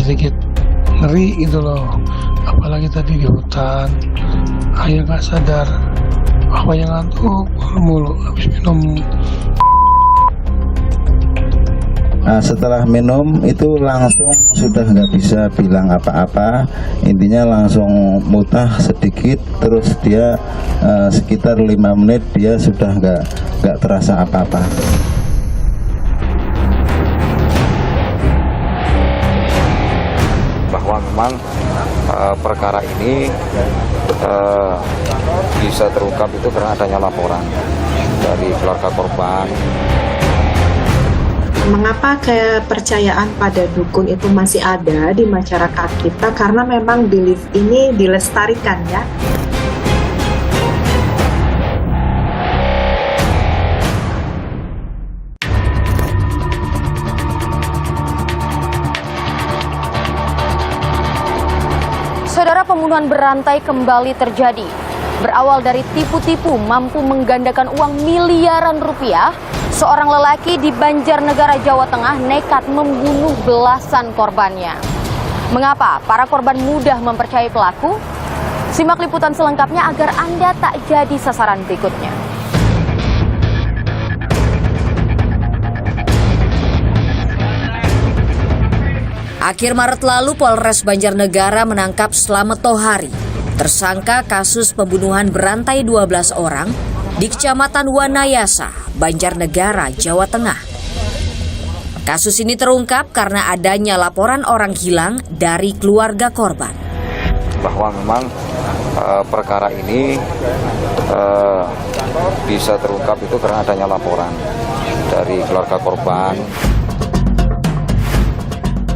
sedikit ngeri gitu loh, apalagi tadi di hutan. Ayah nggak sadar, yang ngantuk mulu habis minum. Nah, setelah minum itu langsung sudah nggak bisa bilang apa-apa, intinya langsung muntah sedikit, terus dia sekitar 5 menit dia sudah nggak terasa apa-apa. Bahwa memang perkara ini bisa terungkap itu karena adanya laporan dari keluarga korban. Mengapa kepercayaan pada dukun itu masih ada di masyarakat kita? Karena memang belief ini dilestarikan ya. Saudara, pembunuhan berantai kembali terjadi. Berawal dari tipu-tipu mampu menggandakan uang miliaran rupiah, seorang lelaki di Banjarnegara, Jawa Tengah nekat membunuh belasan korbannya. Mengapa para korban mudah mempercayai pelaku? Simak liputan selengkapnya agar Anda tak jadi sasaran berikutnya. Akhir Maret lalu, Polres Banjarnegara menangkap Slamet Tohari, tersangka kasus pembunuhan berantai 12 orang di Kecamatan Wanayasa, Banjarnegara, Jawa Tengah. Kasus ini terungkap karena adanya laporan orang hilang dari keluarga korban. Bahwa memang perkara ini bisa terungkap itu karena adanya laporan dari keluarga korban.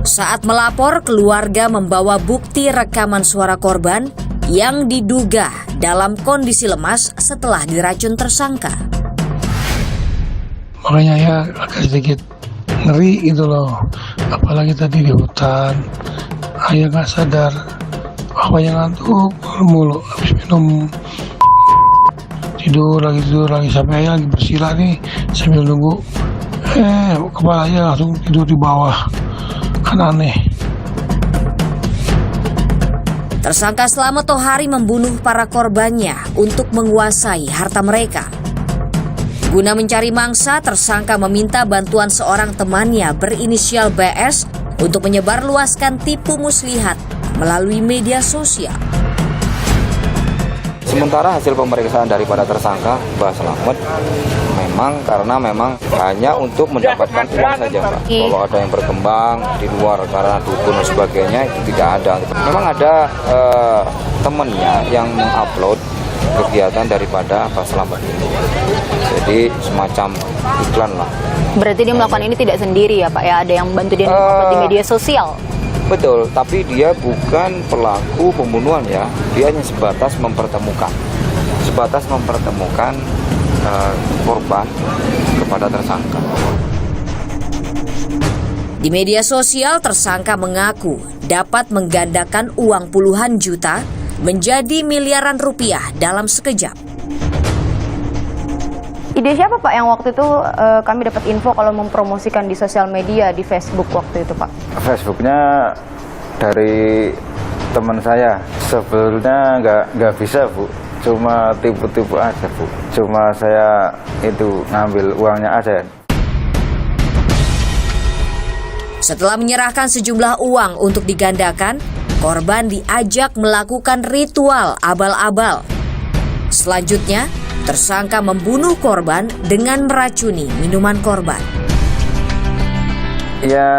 Saat melapor, keluarga membawa bukti rekaman suara korban yang diduga dalam kondisi lemas setelah diracun tersangka. Makanya ya agak sedikit ngeri gitu loh, apalagi tadi di hutan. Ayah nggak sadar, yang ngantuk mulu habis minum. Tidur lagi sampai ayah lagi bersila nih sambil nunggu. Kepalanya langsung tidur di bawah, kan aneh. Tersangka Slamet Tohari membunuh para korbannya untuk menguasai harta mereka. Guna mencari mangsa, tersangka meminta bantuan seorang temannya berinisial BS untuk menyebarluaskan tipu muslihat melalui media sosial. Sementara hasil pemeriksaan daripada tersangka Mbah Slamet memang hanya untuk mendapatkan uang saja, Mbak. Kalau ada yang berkembang di luar karena dukun dan sebagainya itu tidak ada. Memang ada temannya yang mengupload kegiatan daripada Mbah Slamet ini. Jadi semacam iklan lah. Berarti dia melakukan ini tidak sendiri ya Pak ya? Ada yang bantu dia mengupload di media sosial? Betul, tapi dia bukan pelaku pembunuhan ya. Dia hanya sebatas mempertemukan korban kepada tersangka. Di media sosial, tersangka mengaku dapat menggandakan uang puluhan juta menjadi miliaran rupiah dalam sekejap. Ide siapa Pak yang waktu itu kami dapat info kalau mempromosikan di sosial media, di Facebook waktu itu Pak? Facebooknya dari teman saya. Sebelumnya nggak bisa Bu, cuma tipu-tipu aja Bu. Cuma saya itu ngambil uangnya aja. Setelah menyerahkan sejumlah uang untuk digandakan, korban diajak melakukan ritual abal-abal. Selanjutnya, tersangka membunuh korban dengan meracuni minuman korban. Ya,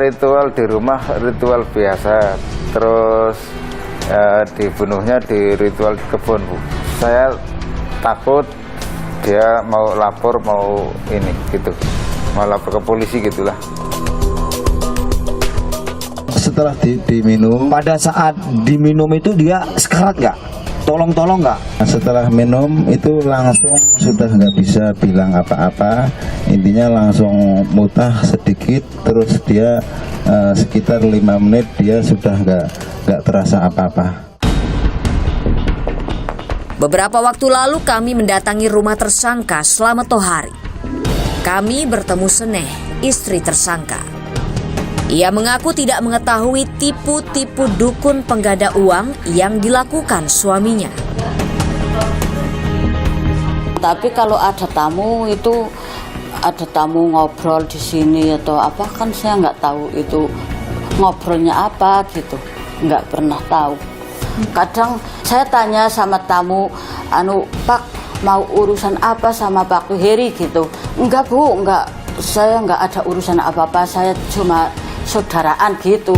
ritual di rumah, ritual biasa. Terus dibunuhnya di ritual di kebun Bu. Saya takut dia mau lapor, mau ini gitu, mau lapor ke polisi gitulah. Setelah diminum, pada saat diminum itu dia sekarat nggak? Tolong nggak? Setelah minum itu langsung sudah nggak bisa bilang apa-apa, intinya langsung muntah sedikit, terus dia sekitar 5 menit dia sudah nggak terasa apa-apa. Beberapa waktu lalu kami mendatangi rumah tersangka Slamet Tohari. Kami bertemu Seneh, istri tersangka. Ia mengaku tidak mengetahui tipu-tipu dukun pengganda uang yang dilakukan suaminya. Tapi kalau ada tamu itu, ada tamu ngobrol di sini atau apa, kan saya nggak tahu itu ngobrolnya apa gitu, nggak pernah tahu. Kadang saya tanya sama tamu, Pak mau urusan apa sama Pak Heri gitu. Enggak Bu, enggak, saya nggak ada urusan apa-apa, saya cuma saudaraan gitu.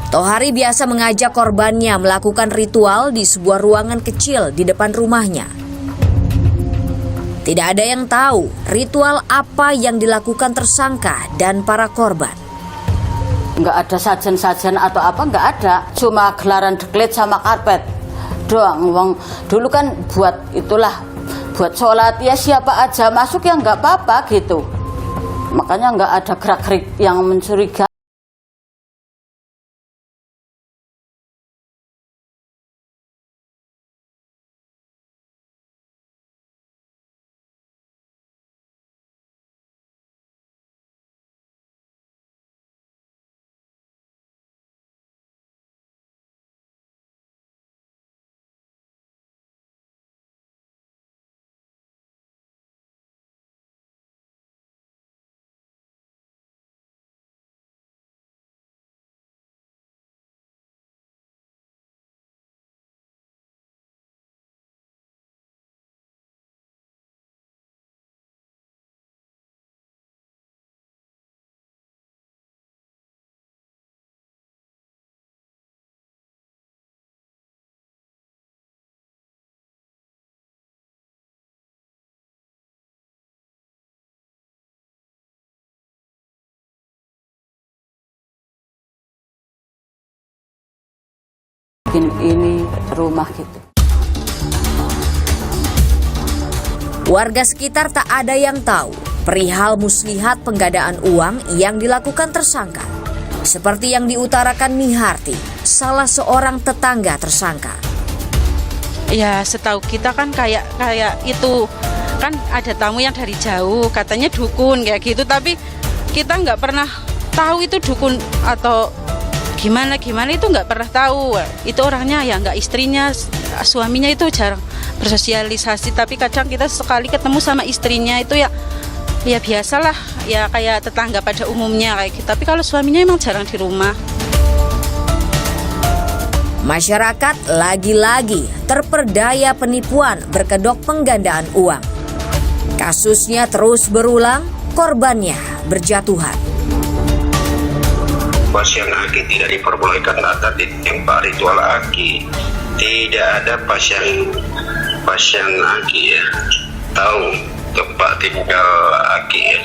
Tohari biasa mengajak korbannya melakukan ritual di sebuah ruangan kecil di depan rumahnya. Tidak ada yang tahu ritual apa yang dilakukan tersangka dan para korban. Nggak ada sajen-sajen atau apa, nggak ada. Cuma gelaran deklet sama karpet doang. Wong dulu kan buat itulah, buat sholat ya siapa aja masuk ya nggak apa-apa gitu. Makanya nggak ada gerak-gerik yang mencurigakan. Ini rumah gitu. Warga sekitar tak ada yang tahu perihal muslihat penggandaan uang yang dilakukan tersangka. Seperti yang diutarakan Miharti, salah seorang tetangga tersangka. Ya setahu kita kan kayak itu kan ada tamu yang dari jauh katanya dukun kayak gitu, tapi kita nggak pernah tahu itu dukun atau gimana itu nggak pernah tahu. Itu orangnya ya nggak, istrinya, suaminya itu jarang bersosialisasi, tapi kadang kita sekali ketemu sama istrinya itu ya biasalah ya kayak tetangga pada umumnya kayak gitu, tapi kalau suaminya emang jarang di rumah. Masyarakat lagi-lagi terperdaya penipuan berkedok penggandaan uang. Kasusnya terus berulang, korbannya berjatuhan. Pasien aki tidak diperbolehkan datang di tempat ritual aki. Tidak ada pasien aki ya tahu tempat tinggal aki ya.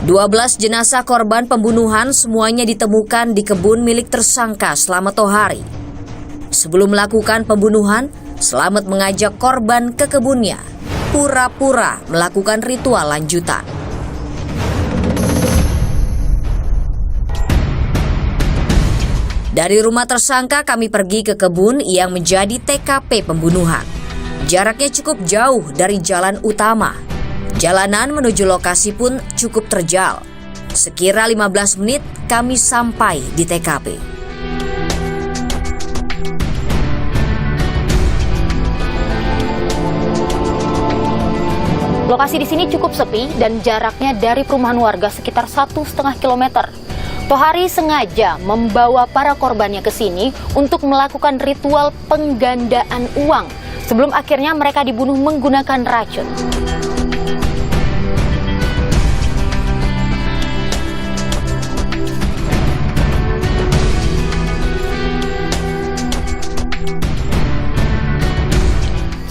Dua 12 jenazah korban pembunuhan semuanya ditemukan di kebun milik tersangka Slamet Tohari. Sebelum melakukan pembunuhan, Slamet mengajak korban ke kebunnya, pura-pura melakukan ritual lanjutan. Dari rumah tersangka kami pergi ke kebun yang menjadi TKP pembunuhan. Jaraknya cukup jauh dari jalan utama. Jalanan menuju lokasi pun cukup terjal. Sekira 15 menit kami sampai di TKP. Lokasi di sini cukup sepi dan jaraknya dari perumahan warga sekitar 1,5 kilometer. Tohari sengaja membawa para korbannya ke sini untuk melakukan ritual penggandaan uang sebelum akhirnya mereka dibunuh menggunakan racun.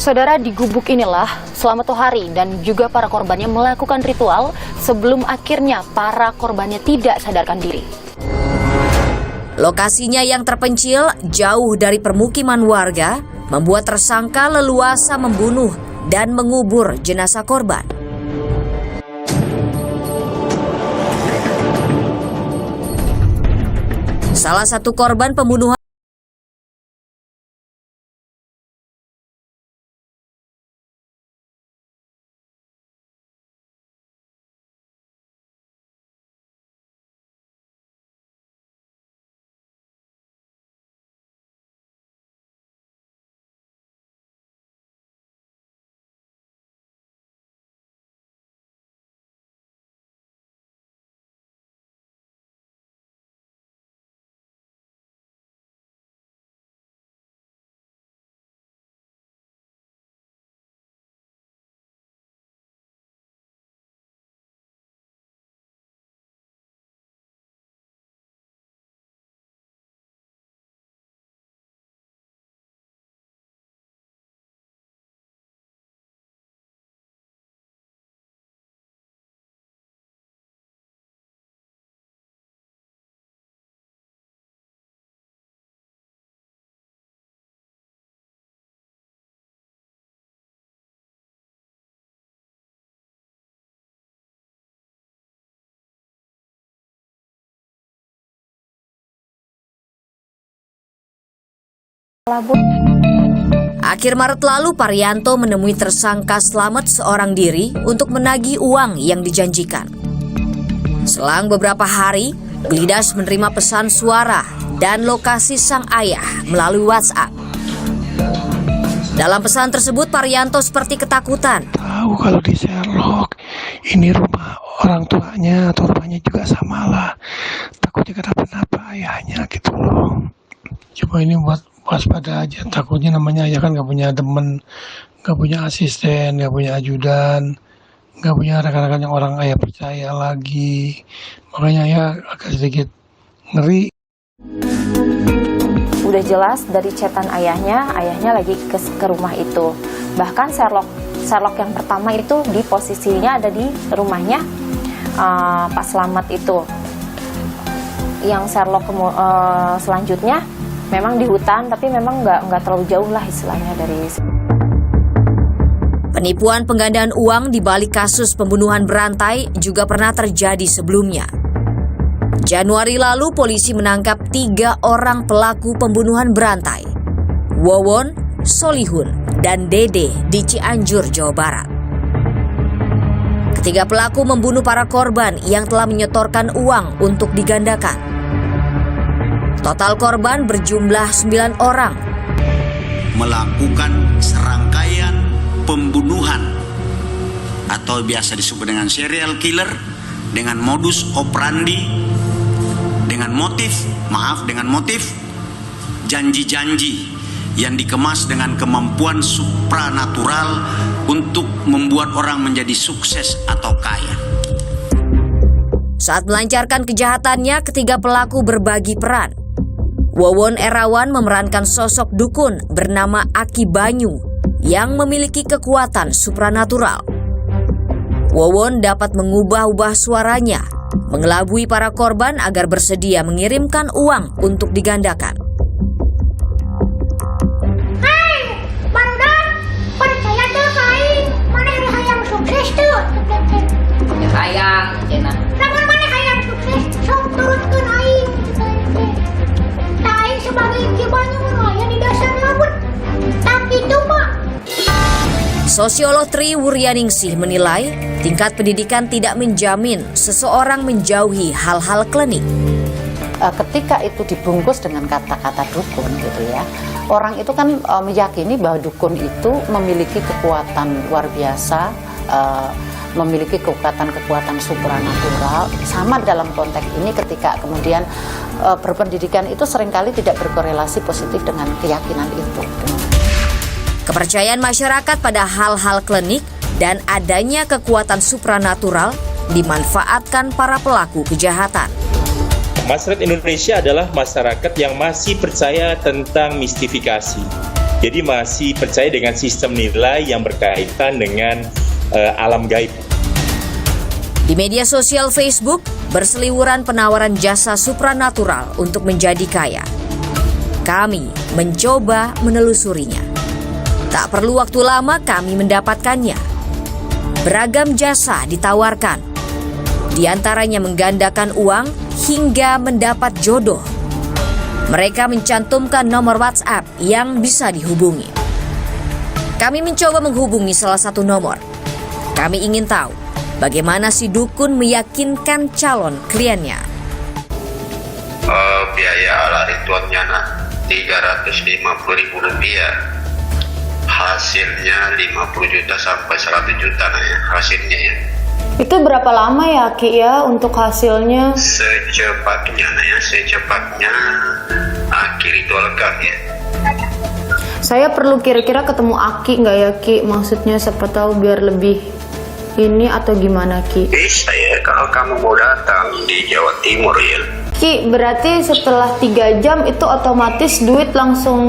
Saudara, di gubuk inilah Slamet Tohari dan juga para korbannya melakukan ritual sebelum akhirnya para korbannya tidak sadarkan diri. Lokasinya yang terpencil jauh dari permukiman warga membuat tersangka leluasa membunuh dan mengubur jenazah korban. Salah satu korban pembunuhan Akhir Maret lalu, Parianto menemui tersangka Slamet seorang diri untuk menagih uang yang dijanjikan. Selang beberapa hari, Gelidas menerima pesan suara dan lokasi sang ayah melalui WhatsApp. Dalam pesan tersebut, Parianto seperti ketakutan. Tahu kalau di Sherlock ini rumah orang tuanya atau rumahnya juga samalah. Takutnya kenapa-napa ayahnya gitu loh. Coba ini buat waspada aja, takutnya namanya ayah kan nggak punya temen, nggak punya asisten, nggak punya ajudan, nggak punya rekan-rekan yang orang ayah percaya lagi. Makanya ya agak sedikit ngeri. Udah jelas dari chatan ayahnya lagi ke rumah itu. Bahkan Sherlock yang pertama itu di posisinya ada di rumahnya Pak Slamet itu. Yang Sherlock selanjutnya memang di hutan, tapi memang nggak terlalu jauh lah istilahnya dari. Penipuan penggandaan uang di balik kasus pembunuhan berantai juga pernah terjadi sebelumnya. Januari lalu, polisi menangkap 3 orang pelaku pembunuhan berantai. Wawon, Solihun, dan Dede di Cianjur, Jawa Barat. Ketiga pelaku membunuh para korban yang telah menyetorkan uang untuk digandakan. Total korban berjumlah 9 orang. Melakukan serangkaian pembunuhan atau biasa disebut dengan serial killer dengan modus operandi, dengan motif janji-janji yang dikemas dengan kemampuan supranatural untuk membuat orang menjadi sukses atau kaya. Saat melancarkan kejahatannya, ketiga pelaku berbagi peran. Wawon Erawan memerankan sosok dukun bernama Aki Banyu yang memiliki kekuatan supranatural. Wawon dapat mengubah-ubah suaranya, mengelabui para korban agar bersedia mengirimkan uang untuk digandakan. Hai, barudak, percaya tuh kain, mana hayang sukses tuh? Ya hayang, cina. Namun mana hayang sukses, sok turutkeun aing. Aing sebagai Ki Banyu aya di dasar laut. Tak itu mah. Sosiolog Tri Wuryaningsih menilai tingkat pendidikan tidak menjamin seseorang menjauhi hal-hal klinik. Ketika itu dibungkus dengan kata-kata dukun gitu ya, orang itu kan meyakini bahwa dukun itu memiliki kekuatan luar biasa, memiliki kekuatan supranatural. Sama dalam konteks ini ketika kemudian berpendidikan itu seringkali tidak berkorelasi positif dengan keyakinan itu. Kepercayaan masyarakat pada hal-hal klinik dan adanya kekuatan supranatural dimanfaatkan para pelaku kejahatan. Masyarakat Indonesia adalah masyarakat yang masih percaya tentang mistifikasi. Jadi masih percaya dengan sistem nilai yang berkaitan dengan alam gaib. Di media sosial Facebook, berseliweran penawaran jasa supranatural untuk menjadi kaya. Kami mencoba menelusurinya. Tak perlu waktu lama kami mendapatkannya. Beragam jasa ditawarkan. Di antaranya menggandakan uang hingga mendapat jodoh. Mereka mencantumkan nomor WhatsApp yang bisa dihubungi. Kami mencoba menghubungi salah satu nomor. Kami ingin tahu bagaimana si dukun meyakinkan calon kliennya. Biaya ala ritualnya 350.000 rupiah. Hasilnya 50 juta sampai 100 juta ya hasilnya ya. Itu berapa lama ya Ki ya untuk hasilnya? Secepatnya Aki ritualkan ya. Saya perlu kira-kira ketemu Aki nggak ya Ki? Maksudnya siapa tahu biar lebih ini atau gimana Ki? Bisa ya kalau kamu mau datang di Jawa Timur ya. Ki, berarti setelah 3 jam itu otomatis duit langsung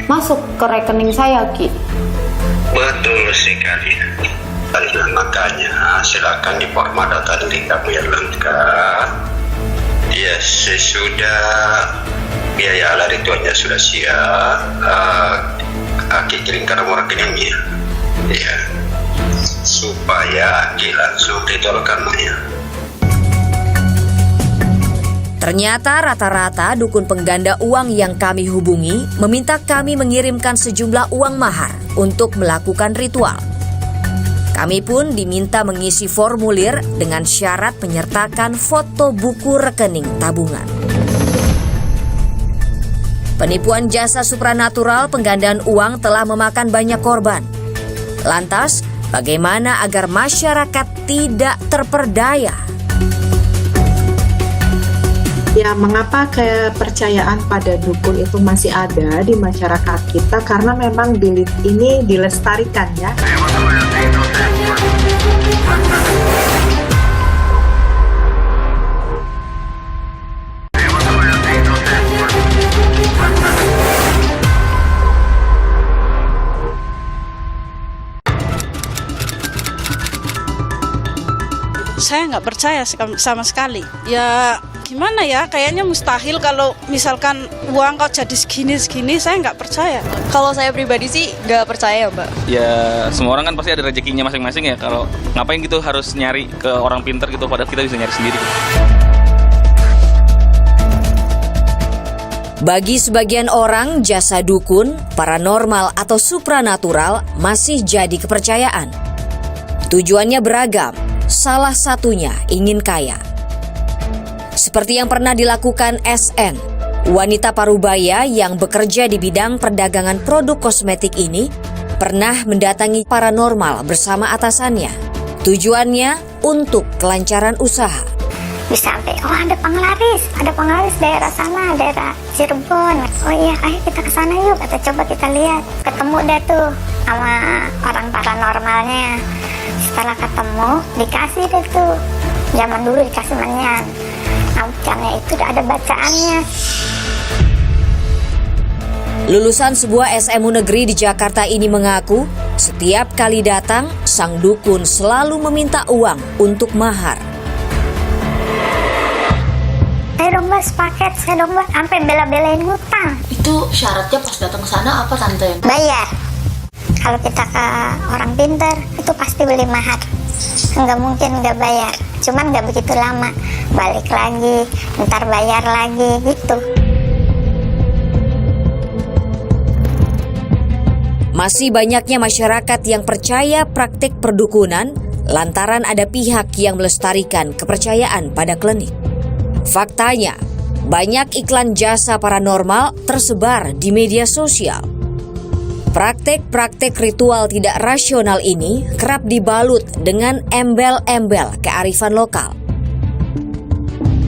masuk ke rekening saya Ki? Betul sekali. Dan makanya silakan di format data dari kamu yang lengkap. Ya sesudah biaya ala ritualnya sudah siap, Aki kirimkan nomor rekeningnya, ya, supaya Aki langsung ritualkan ya. Ternyata rata-rata dukun pengganda uang yang kami hubungi meminta kami mengirimkan sejumlah uang mahar untuk melakukan ritual. Kami pun diminta mengisi formulir dengan syarat menyertakan foto buku rekening tabungan. Penipuan jasa supranatural penggandaan uang telah memakan banyak korban. Lantas, bagaimana agar masyarakat tidak terperdaya? Ya, mengapa kepercayaan pada dukun itu masih ada di masyarakat kita? Karena memang belief ini dilestarikan ya. Saya nggak percaya sama sekali. Ya gimana ya, kayaknya mustahil kalau misalkan uang kok jadi segini, saya nggak percaya. Kalau saya pribadi sih nggak percaya Mbak. Ya semua orang kan pasti ada rezekinya masing-masing ya. Kalau ngapain gitu harus nyari ke orang pintar gitu, padahal kita bisa nyari sendiri. Bagi sebagian orang, jasa dukun, paranormal atau supranatural masih jadi kepercayaan. Tujuannya beragam, salah satunya ingin kaya. Seperti yang pernah dilakukan SN, wanita parubaya yang bekerja di bidang perdagangan produk kosmetik ini pernah mendatangi paranormal bersama atasannya. Tujuannya untuk kelancaran usaha. Bisa sampai, oh ada penglaris daerah sana, daerah Cirebon. Oh iya, ayo kita ke sana yuk, coba kita lihat. Ketemu deh tuh sama orang paranormalnya. Setelah ketemu, dikasih deh tuh. Zaman dulu dikasih menyan. Namanya itu ada bacaannya. Lulusan sebuah SMU negeri di Jakarta ini mengaku, setiap kali datang, sang dukun selalu meminta uang untuk mahar. Saya dong mas paket, sampai bela-belain hutang. Itu syaratnya pas datang ke sana apa tante? Bayar. Kalau kita ke orang pintar, itu pasti beli mahar. Nggak mungkin nggak bayar. Cuman nggak begitu lama. Balik lagi, ntar bayar lagi gitu. Masih banyaknya masyarakat yang percaya praktik perdukunan lantaran ada pihak yang melestarikan kepercayaan pada klinik. Faktanya, banyak iklan jasa paranormal tersebar di media sosial. Praktek-praktek ritual tidak rasional ini kerap dibalut dengan embel-embel kearifan lokal.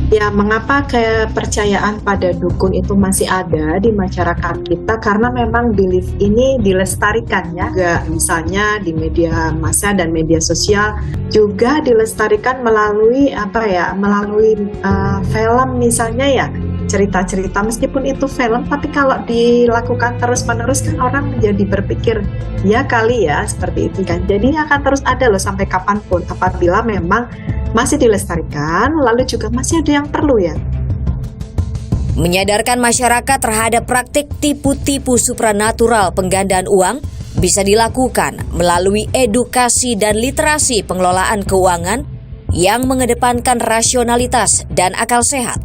Ya, mengapa kepercayaan pada dukun itu masih ada di masyarakat kita? Karena memang belief ini dilestarikan ya. Juga misalnya di media massa dan media sosial juga dilestarikan melalui melalui film misalnya ya. Cerita-cerita meskipun itu film, tapi kalau dilakukan terus-menerus kan orang menjadi berpikir ya kali ya seperti itu kan. Jadi akan terus ada loh sampai kapanpun apabila memang masih dilestarikan, lalu juga masih ada yang perlu ya. Menyadarkan masyarakat terhadap praktik tipu-tipu supranatural penggandaan uang bisa dilakukan melalui edukasi dan literasi pengelolaan keuangan yang mengedepankan rasionalitas dan akal sehat.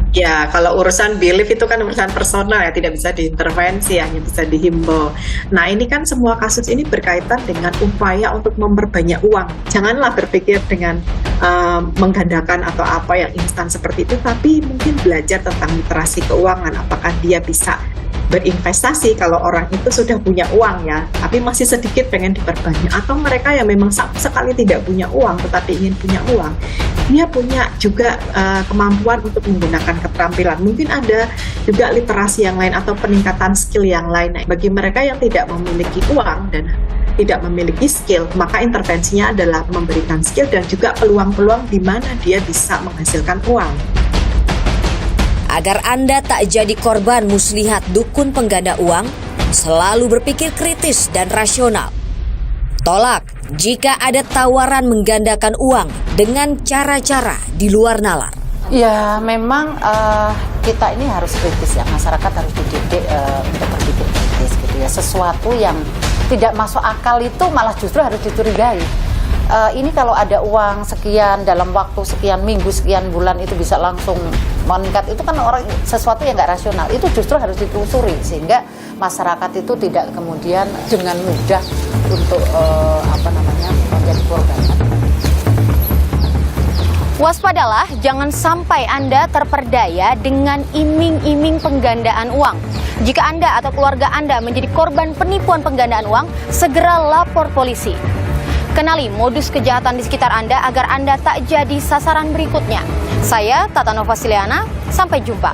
Ya, kalau urusan belief itu kan urusan personal ya, tidak bisa diintervensi, hanya bisa dihimbau. Nah, ini kan semua kasus ini berkaitan dengan upaya untuk memperbanyak uang. Janganlah berpikir dengan menggandakan atau apa yang instan seperti itu, tapi mungkin belajar tentang literasi keuangan. Apakah dia bisa berinvestasi kalau orang itu sudah punya uang ya, tapi masih sedikit pengen diperbanyak, atau mereka yang memang sama sekali tidak punya uang tetapi ingin punya uang, dia punya juga kemampuan untuk menggunakan keterampilan. Mungkin ada juga literasi yang lain atau peningkatan skill yang lain. Bagi mereka yang tidak memiliki uang dan tidak memiliki skill, maka intervensinya adalah memberikan skill dan juga peluang-peluang di mana dia bisa menghasilkan uang. Agar Anda tak jadi korban muslihat dukun pengganda uang, selalu berpikir kritis dan rasional. Tolak jika ada tawaran menggandakan uang dengan cara-cara di luar nalar. Ya memang kita ini harus kritis ya, masyarakat harus dididik untuk berpikir kritis gitu ya. Sesuatu yang tidak masuk akal itu malah justru harus dicurigai. Ini kalau ada uang sekian dalam waktu sekian minggu, sekian bulan itu bisa langsung meningkat, itu kan orang sesuatu yang nggak rasional, itu justru harus ditelusuri sehingga masyarakat itu tidak kemudian dengan mudah untuk menjadi korban. Waspadalah, jangan sampai Anda terperdaya dengan iming-iming penggandaan uang. Jika Anda atau keluarga Anda menjadi korban penipuan penggandaan uang, segera lapor polisi. Kenali modus kejahatan di sekitar Anda agar Anda tak jadi sasaran berikutnya. Saya Tata Nova Siliana, sampai jumpa.